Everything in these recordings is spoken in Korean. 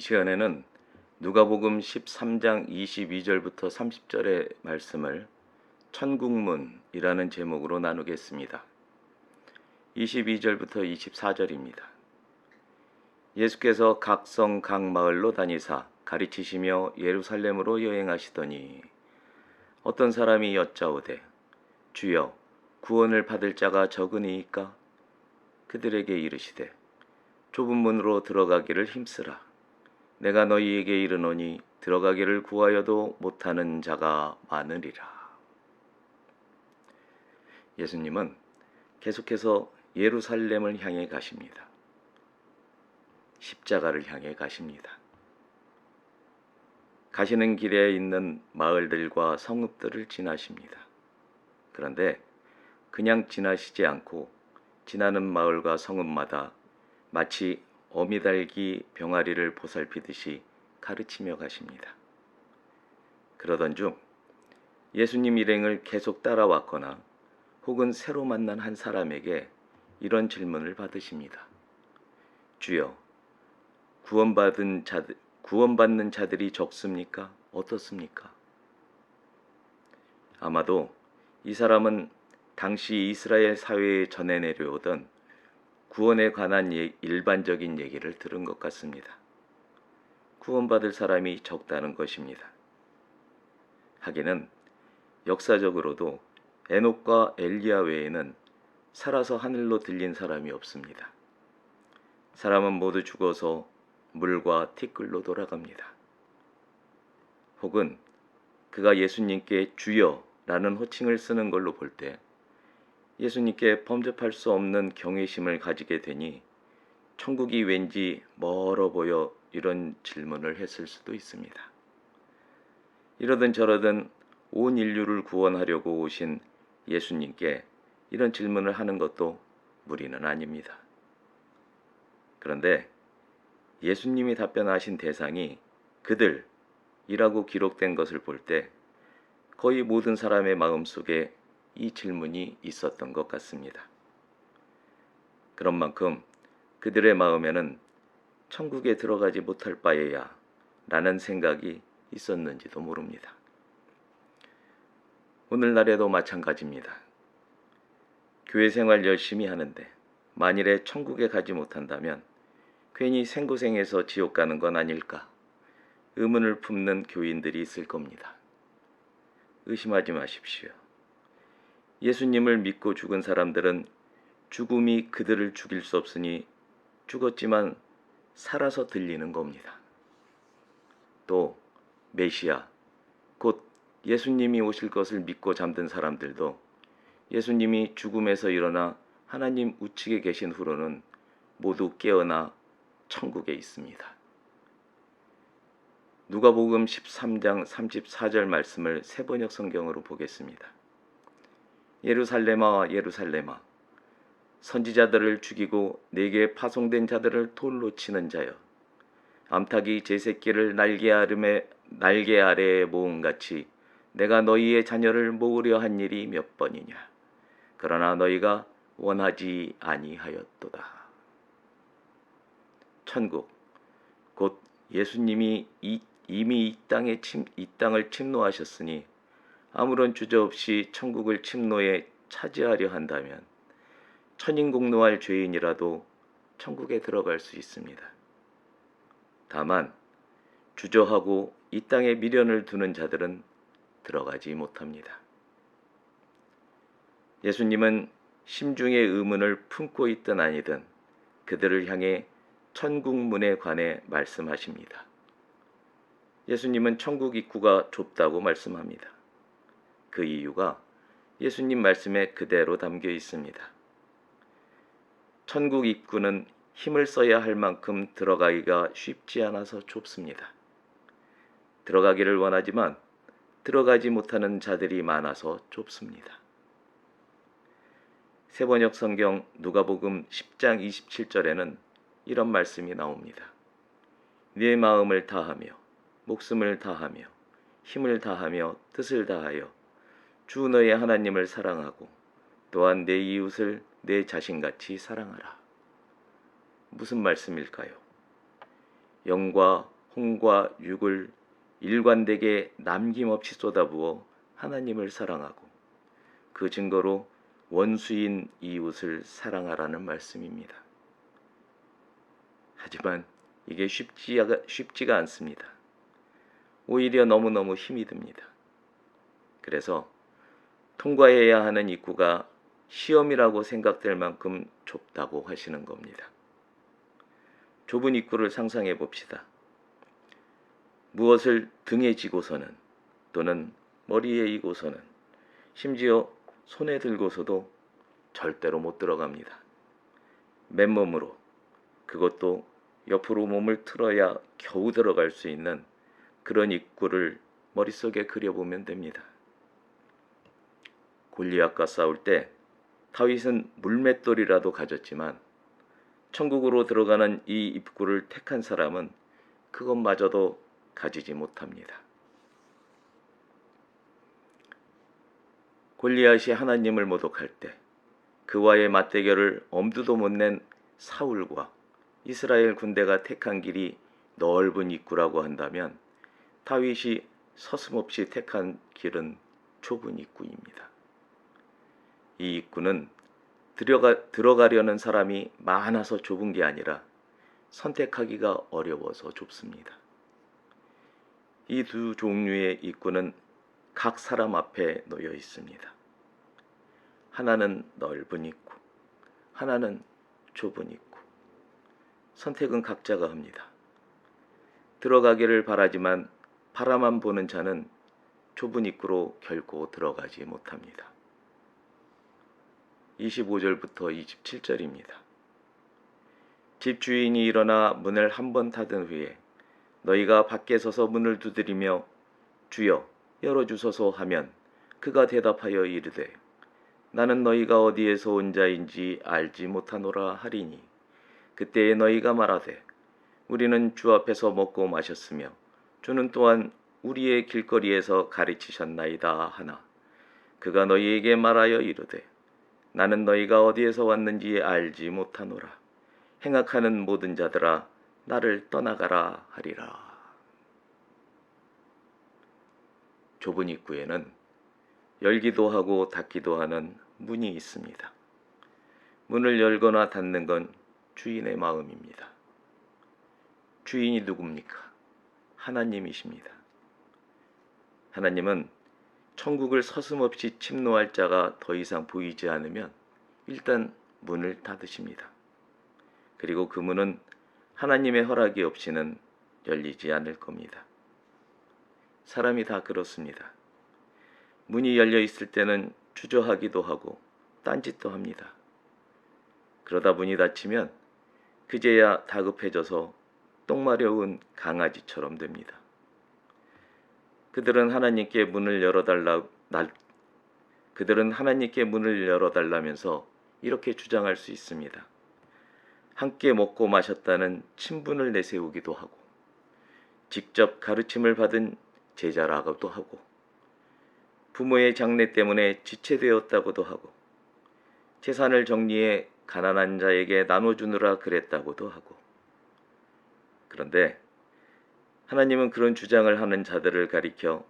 시간에는 누가복음 13장 22절부터 30절의 말씀을 천국문이라는 제목으로 나누겠습니다. 22절부터 24절입니다. 예수께서 각 성 각 마을로 다니사 가르치시며 예루살렘으로 여행하시더니 어떤 사람이 여짜오되 주여 구원을 받을 자가 적으니이까? 그들에게 이르시되 좁은 문으로 들어가기를 힘쓰라. 내가 너희에게 이르노니 들어가기를 구하여도 못하는 자가 많으리라. 예수님은 계속해서 예루살렘을 향해 가십니다. 십자가를 향해 가십니다. 가시는 길에 있는 마을들과 성읍들을 지나십니다. 그런데 그냥 지나시지 않고 지나는 마을과 성읍마다 마치 어미달기 병아리를 보살피듯이 가르치며 가십니다. 그러던 중 예수님 일행을 계속 따라왔거나 혹은 새로 만난 한 사람에게 이런 질문을 받으십니다. 주여, 구원받는 자들이 적습니까? 어떻습니까? 아마도 이 사람은 당시 이스라엘 사회에 전해 내려오던 구원에 관한 일반적인 얘기를 들은 것 같습니다. 구원받을 사람이 적다는 것입니다. 하기는 역사적으로도 에녹과 엘리야 외에는 살아서 하늘로 들린 사람이 없습니다. 사람은 모두 죽어서 물과 티끌로 돌아갑니다. 혹은 그가 예수님께 주여라는 호칭을 쓰는 걸로 볼 때 예수님께 범접할 수 없는 경외심을 가지게 되니 천국이 왠지 멀어 보여 이런 질문을 했을 수도 있습니다. 이러든 저러든 온 인류를 구원하려고 오신 예수님께 이런 질문을 하는 것도 무리는 아닙니다. 그런데 예수님이 답변하신 대상이 그들이라고 기록된 것을 볼 때 거의 모든 사람의 마음속에 이 질문이 있었던 것 같습니다. 그런 만큼 그들의 마음에는 천국에 들어가지 못할 바에야 라는 생각이 있었는지도 모릅니다. 오늘날에도 마찬가지입니다. 교회 생활 열심히 하는데 만일에 천국에 가지 못한다면 괜히 생고생해서 지옥 가는 건 아닐까 의문을 품는 교인들이 있을 겁니다. 의심하지 마십시오. 예수님을 믿고 죽은 사람들은 죽음이 그들을 죽일 수 없으니 죽었지만 살아서 들리는 겁니다. 또 메시아, 곧 예수님이 오실 것을 믿고 잠든 사람들도 예수님이 죽음에서 일어나 하나님 우측에 계신 후로는 모두 깨어나 천국에 있습니다. 누가복음 13장 34절 말씀을 세번역 성경으로 보겠습니다. 예루살렘아 예루살렘아 선지자들을 죽이고 내게 파송된 자들을 돌로 치는 자여 암탉이 제 새끼를 날개 아래에 모음같이 내가 너희의 자녀를 모으려 한 일이 몇 번이냐. 그러나 너희가 원하지 아니하였도다. 천국, 곧 예수님이 이미 이 땅을 침노하셨으니 아무런 주저없이 천국을 침노해 차지하려 한다면 천인공노할 죄인이라도 천국에 들어갈 수 있습니다. 다만 주저하고 이 땅에 미련을 두는 자들은 들어가지 못합니다. 예수님은 심중의 의문을 품고 있든 아니든 그들을 향해 천국문에 관해 말씀하십니다. 예수님은 천국 입구가 좁다고 말씀합니다. 그 이유가 예수님 말씀에 그대로 담겨 있습니다. 천국 입구는 힘을 써야 할 만큼 들어가기가 쉽지 않아서 좁습니다. 들어가기를 원하지만 들어가지 못하는 자들이 많아서 좁습니다. 세번역 성경 누가복음 10장 27절에는 이런 말씀이 나옵니다. 네 마음을 다하며 목숨을 다하며 힘을 다하며 뜻을 다하여 주 너의 하나님을 사랑하고 또한 내 이웃을 내 자신같이 사랑하라. 무슨 말씀일까요? 영과 혼과 육을 일관되게 남김없이 쏟아부어 하나님을 사랑하고 그 증거로 원수인 이웃을 사랑하라는 말씀입니다. 하지만 이게 쉽지가 않습니다. 오히려 너무너무 힘이 듭니다. 그래서 통과해야 하는 입구가 시험이라고 생각될 만큼 좁다고 하시는 겁니다. 좁은 입구를 상상해 봅시다. 무엇을 등에 지고서는 또는 머리에 이고서는 심지어 손에 들고서도 절대로 못 들어갑니다. 맨몸으로, 그것도 옆으로 몸을 틀어야 겨우 들어갈 수 있는 그런 입구를 머릿속에 그려보면 됩니다. 골리앗과 싸울 때 다윗은 물맷돌이라도 가졌지만 천국으로 들어가는 이 입구를 택한 사람은 그것마저도 가지지 못합니다. 골리앗이 하나님을 모독할 때 그와의 맞대결을 엄두도 못 낸 사울과 이스라엘 군대가 택한 길이 넓은 입구라고 한다면 다윗이 서슴없이 택한 길은 좁은 입구입니다. 이 입구는 들어가려는 사람이 많아서 좁은 게 아니라 선택하기가 어려워서 좁습니다. 이 두 종류의 입구는 각 사람 앞에 놓여 있습니다. 하나는 넓은 입구, 하나는 좁은 입구. 선택은 각자가 합니다. 들어가기를 바라지만 바라만 보는 자는 좁은 입구로 결코 들어가지 못합니다. 25절부터 27절입니다. 집주인이 일어나 문을 한 번 닫은 후에 너희가 밖에 서서 문을 두드리며 주여 열어주소서 하면 그가 대답하여 이르되 나는 너희가 어디에서 온 자인지 알지 못하노라 하리니 그때에 너희가 말하되 우리는 주 앞에서 먹고 마셨으며 주는 또한 우리의 길거리에서 가르치셨나이다 하나 그가 너희에게 말하여 이르되 나는 너희가 어디에서 왔는지 알지 못하노라 행악하는 모든 자들아 나를 떠나가라 하리라. 좁은 입구에는 열기도 하고 닫기도 하는 문이 있습니다. 문을 열거나 닫는 건 주인의 마음입니다. 주인이 누굽니까? 하나님이십니다. 하나님은 천국을 서슴없이 침노할 자가 더 이상 보이지 않으면 일단 문을 닫으십니다. 그리고 그 문은 하나님의 허락이 없이는 열리지 않을 겁니다. 사람이 다 그렇습니다. 문이 열려 있을 때는 주저하기도 하고 딴짓도 합니다. 그러다 문이 닫히면 그제야 다급해져서 똥 마려운 강아지처럼 됩니다. 그들은 하나님께 문을 열어달라면서 이렇게 주장할 수 있습니다. 함께 먹고 마셨다는 친분을 내세우기도 하고 직접 가르침을 받은 제자라고도 하고 부모의 장래 때문에 지체되었다고도 하고 재산을 정리해 가난한 자에게 나눠주느라 그랬다고도 하고 그런데 하나님은 그런 주장을 하는 자들을 가리켜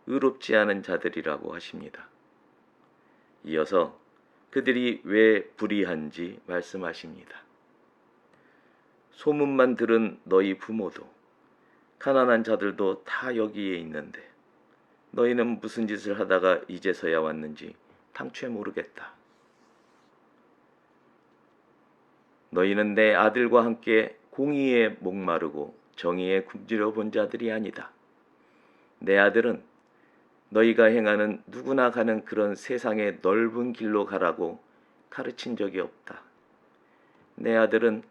의롭지 않은 자들이라고 하십니다. 이어서 그들이 왜 불의한지 말씀하십니다. 소문만 들은 너희 부모도 가난한 자들도 다 여기에 있는데 너희는 무슨 짓을 하다가 이제서야 왔는지 당최 모르겠다. 너희는 내 아들과 함께 공의에 목마르고 정의에 굶주려 본 자들이 아니다. 내 아들은 너희가 행하는 누구나 가는 그런 세상의 넓은 길로 가라고 가르친 적이 없다. 내 아들은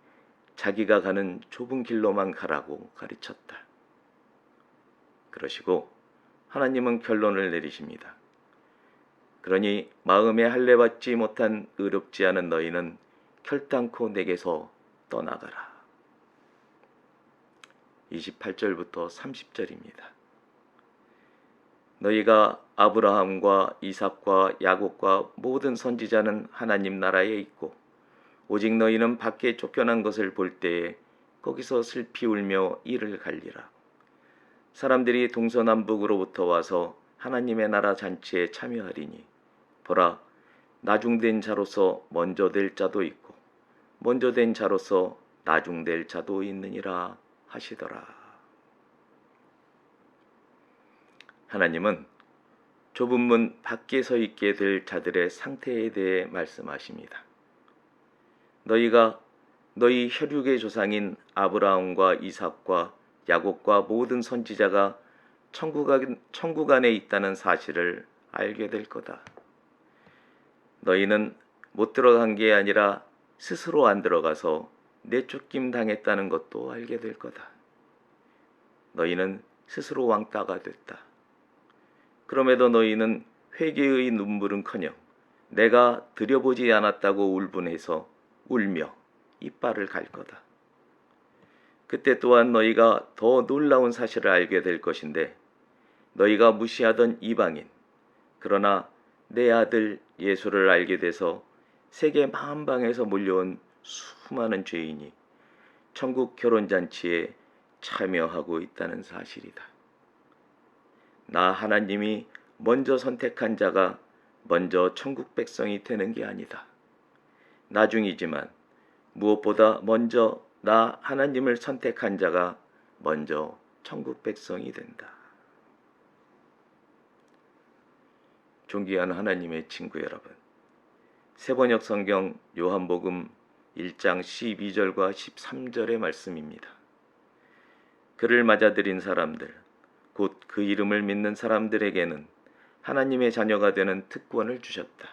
자기가 가는 좁은 길로만 가라고 가르쳤다. 그러시고 하나님은 결론을 내리십니다. 그러니 마음에 할례받지 못한 의롭지 않은 너희는 결단코 내게서 떠나가라. 28절부터 30절입니다. 너희가 아브라함과 이삭과 야곱과 모든 선지자는 하나님 나라에 있고 오직 너희는 밖에 쫓겨난 것을 볼 때에 거기서 슬피 울며 이를 갈리라. 사람들이 동서남북으로부터 와서 하나님의 나라 잔치에 참여하리니 보라, 나중된 자로서 먼저 될 자도 있고 먼저 된 자로서 나중될 자도 있느니라 하시더라. 하나님은 좁은 문 밖에 서 있게 될 자들의 상태에 대해 말씀하십니다. 너희가 너희 혈육의 조상인 아브라함과 이삭과 야곱과 모든 선지자가 천국 안에 있다는 사실을 알게 될 거다. 너희는 못 들어간 게 아니라 스스로 안 들어가서 내쫓김 당했다는 것도 알게 될 거다. 너희는 스스로 왕따가 됐다. 그럼에도 너희는 회개의 눈물은커녕 내가 들여보지 않았다고 울분해서 울며 이빨을 갈 거다. 그때 또한 너희가 더 놀라운 사실을 알게 될 것인데 너희가 무시하던 이방인, 그러나 내 아들 예수를 알게 돼서 세계 만방에서 몰려온 수많은 죄인이 천국 결혼잔치에 참여하고 있다는 사실이다. 나 하나님이 먼저 선택한 자가 먼저 천국 백성이 되는 게 아니다. 나중이지만 무엇보다 먼저 나 하나님을 선택한 자가 먼저 천국 백성이 된다. 존귀한 하나님의 친구 여러분, 세번역 성경 요한복음 1장 12절과 13절의 말씀입니다. 그를 맞아들인 사람들, 곧 그 이름을 믿는 사람들에게는 하나님의 자녀가 되는 특권을 주셨다.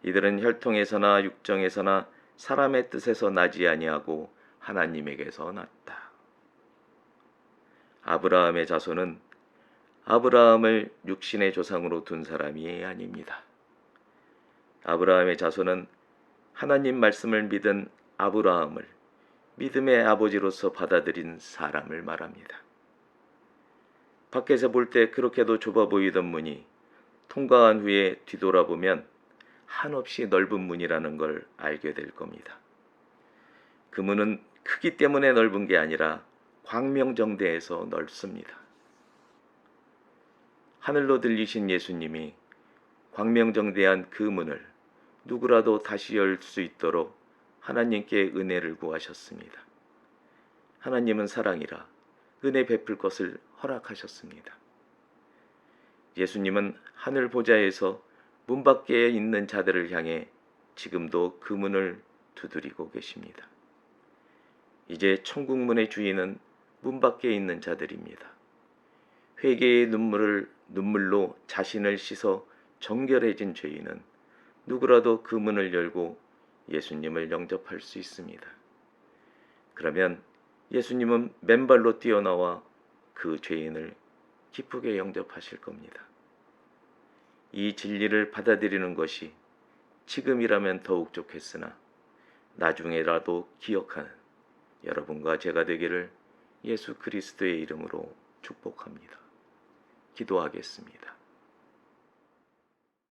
이들은 혈통에서나 육정에서나 사람의 뜻에서 나지 아니하고 하나님에게서 났다. 아브라함의 자손은 아브라함을 육신의 조상으로 둔 사람이 아닙니다. 아브라함의 자손은 하나님 말씀을 믿은 아브라함을 믿음의 아버지로서 받아들인 사람을 말합니다. 밖에서 볼 때 그렇게도 좁아 보이던 문이 통과한 후에 뒤돌아보면 한없이 넓은 문이라는 걸 알게 될 겁니다. 그 문은 크기 때문에 넓은 게 아니라 광명정대해서 넓습니다. 하늘로 들리신 예수님이 광명정대한 그 문을 누구라도 다시 열 수 있도록 하나님께 은혜를 구하셨습니다. 하나님은 사랑이라 은혜 베풀 것을 허락하셨습니다. 예수님은 하늘 보좌에서 문 밖에 있는 자들을 향해 지금도 그 문을 두드리고 계십니다. 이제 천국 문의 주인은 문 밖에 있는 자들입니다. 회개의 눈물로 자신을 씻어 정결해진 죄인은 누구라도 그 문을 열고 예수님을 영접할 수 있습니다. 그러면 예수님은 맨발로 뛰어나와 그 죄인을 기쁘게 영접하실 겁니다. 이 진리를 받아들이는 것이 지금이라면 더욱 좋겠으나 나중에라도 기억하는 여러분과 제가 되기를 예수 그리스도의 이름으로 축복합니다. 기도하겠습니다.